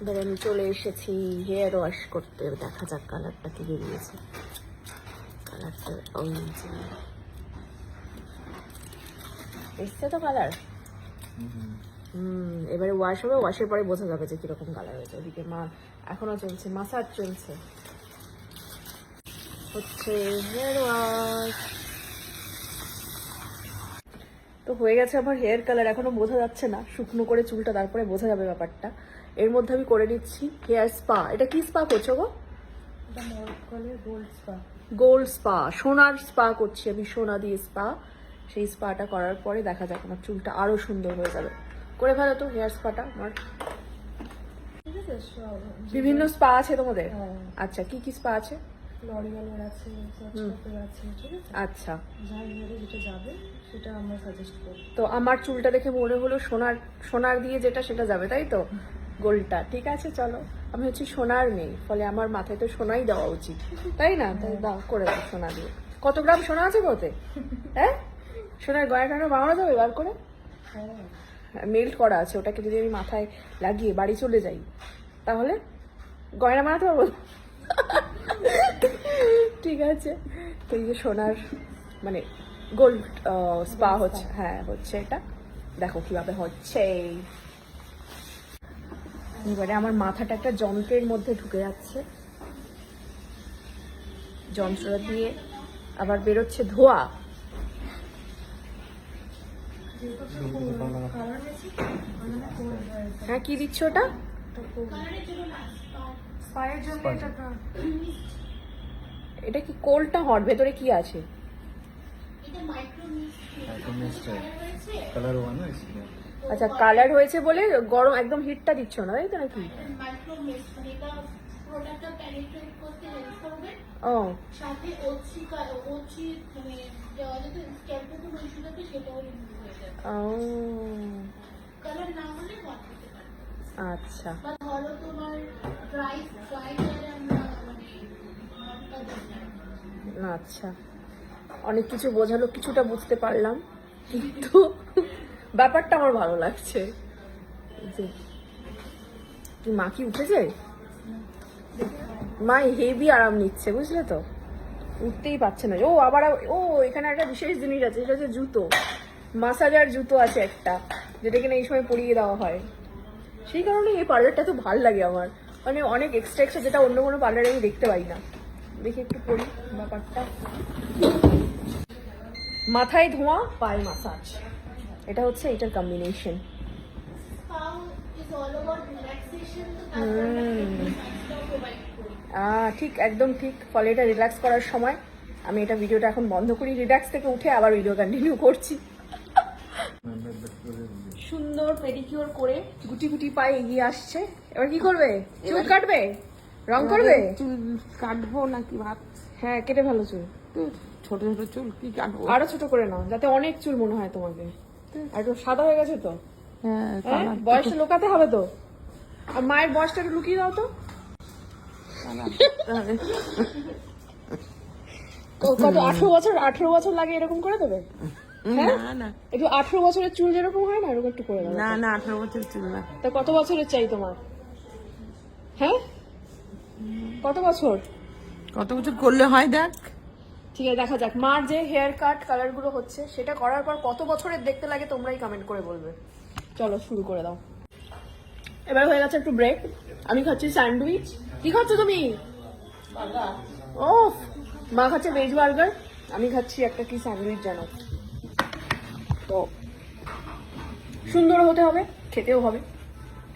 এবার আমি চলে এসেছি হেয়ার ওয়াশ করতে। দেখা যাক কালারটা কি বেরিয়েছে। কালারটা ওই যে এসছে তো কালার। এবারে ওয়াশ হবে, ওয়াশের পরে বোঝা যাবে যে কিরকম কালার হয়েছে। ওদিকে মা এখনো চলছে, মাসাজ চলছে, হচ্ছে হেয়ার ওয়াশ। তো হয়ে গেছে আমার হেয়ার কালার, এখনো বোঝা যাচ্ছে না, শুকনো করে চুলটা তারপরে বোঝা যাবে ব্যাপারটা। এর মধ্যে আমি করে নিচ্ছি হেয়ার স্পা। এটা কি স্পা করছো গো? গোল্ড স্পা, সোনার স্পা করছি আমি, সোনা দিয়ে স্পা। সেই স্পাটা করার পরে দেখা যাক আমার চুলটা আরো সুন্দর হয়ে যাবে। করে ফেলো তো হেয়ার স্পাটা আমার। বিভিন্ন স্পা আছে তোমাদের? আচ্ছা, কি কি স্পা আছে? লরিয়ালের আছে, সার্চকপের আছে, ঠিক আছে? আচ্ছা, যার হেয়ারে যেটা যাবে সেটা আমরা সাজেস্ট করি। তো আমার চুলটা দেখে মনে হলো সোনার দিয়ে যেটা সেটা যাবে, তাই তো? গোল্ডটা ঠিক আছে, চলো। আমি হচ্ছে সোনার মেয়ে, ফলে আমার মাথায় তো সোনাই দেওয়া উচিত, তাই না? তাই দাও, করে দাও সোনা দিয়ে। কত গ্রাম সোনা আছে ওতে? হ্যাঁ, সোনার গয়না টানা বানানো যাবে বার করে? মেল্ট করা আছে, ওটাকে যদি আমি মাথায় লাগিয়ে বাড়ি চলে যাই তাহলে গয়না বানাতে পারবো? ঠিক আছে, তো এই যে সোনার মানে গোল্ড স্পা হচ্ছে, হ্যাঁ হচ্ছে এটা। দেখো কিভাবে হচ্ছে। এবারে আমার মাথাটা একটা যন্ত্রের মধ্যে ঢুকে যাচ্ছে, যন্ত্রটা দিয়ে আবার বেরোচ্ছে ধোয়া। হ্যাঁ, কি দিচ্ছ ওটা? এটা কি কোল্ড না হট? ভেতরে কি আছে? আচ্ছা, কালার হয়েছে বলে গরম, একদম হিটটা দিচ্ছ না, তাই তো নাকি? ও আচ্ছা, আচ্ছা, অনেক কিছু বোঝালো, কিছুটা বুঝতে পারলাম, কিন্তু ব্যাপারটা আমার ভালো লাগছে। তুই মা কি উঠেছে? মা হেভি আরাম নিচ্ছে, বুঝলে তো, উঠতেই পারছে না। ও আবার ও এখানে একটা বিশেষ জিনিস আছে, সেটা হচ্ছে জুতো। মাসাজার জুতো আছে একটা, যেটা কিনা এই সময় পরিয়ে দেওয়া হয়। সেই কারণে এই পার্লারটা তো ভালো লাগে আমার, মানে অনেক এক্সট্রা যেটা অন্য কোনো পার্লারে আমি দেখতে পাই না। দেখি একটু পরি ব্যাপারটা। মাথায় ধোঁয়া, পায়ে মাসাজ, এটা হচ্ছে এটার কম্বিনেশন। ঠিক, একদম ঠিক। ফলে এটা রিল্যাক্স করার সময় আমি এটা ভিডিওটা এখন বন্ধ করি, রিল্যাক্স থেকে উঠে আবার ভিডিও কন্টিনিউ করছি। সুন্দর পেডিকিউর করে গুটি গুটি পায়ে এগিয়ে আসছে। এবার কি করবে? চুল কাটবে? রং করবে? চুল কাটবো নাকি ভাত? হ্যাঁ, কেটে ভালো চুল। ছোট ছোট চুল কি কাটবো? আরো ছোট করে নাও, যাতে অনেক চুল মনে হয় তোমাকে। আর একটু সাদা হয়ে গেছে তো, হ্যাঁ, বয়সটা লুকাতে হবে তো। আর মায়ের বয়সটা একটু লুকিয়ে দাও তো। কত 18 বছর লাগে এরকম করে দেবে? না না, একটু 18 বছরের চুল যেরকম হয় না, এরকম একটু করে দেবে। না না, 18 বছর চুল না। তা কত বছরের চাই তোমার? হ্যাঁ, কত বছর? কত বছর করলে হয় দেখ। ঠিক আছে, দেখা যাক। মার যে হেয়ার কাট কালার গুলো হচ্ছে, সেটা করার পর কত বছরের দেখতে লাগে তোমরাই কমেন্ট করে বলবে। চলো শুরু করে দাও। এবার হয়ে গেছে একটু ব্রেক, আমি খাচ্ছি স্যান্ডউইচ। কি খাচ্ছ তুমি? ও, মা খাচ্ছে ভেজ বার্গার, আমি খাচ্ছি একটা কি স্যান্ডউইচ জানো তো। সুন্দর হতে হবে, খেতেও হবে,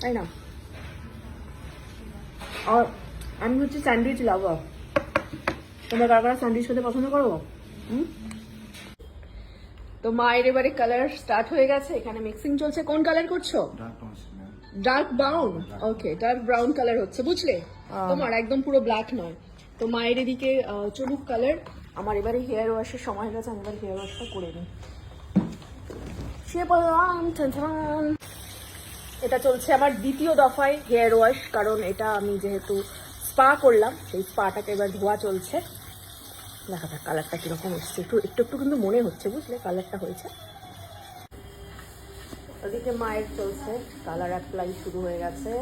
তাই না? আর আমি হচ্ছে স্যান্ডউইচ লাভার। তোমরা কারা স্যান্ডউইচ খেতে পছন্দ করো? তো মায়ের এবারে কালার স্টার্ট হয়ে গেছে, এখানে মিক্সিং চলছে। কোন কালার করছো? Dark brown. Okay, dark brown colour হচ্ছে, বুঝলে? তোমার একদম পুরো ব্ল্যাক নয়। তো মায়ের এদিকে চলুক কালার। আমার এবারে হেয়ার ওয়াশের সময় হয়ে গেছে, আমি এবার হেয়ার ওয়াশটা করে নিই। এটা চলছে আমার দ্বিতীয় দফায় হেয়ার ওয়াশ, কারণ এটা আমি যেহেতু স্পা করলাম, সেই স্পাটাকে এবার ধোয়া চলছে। দেখা যাক কালারটা কিরকম এসছে। একটু একটু কিন্তু মনে হচ্ছে, বুঝলে, কালারটা হয়েছে। ওদিকে মায়ের চলছে, কালার অ্যাপ্লাই শুরু হয়ে গেছে।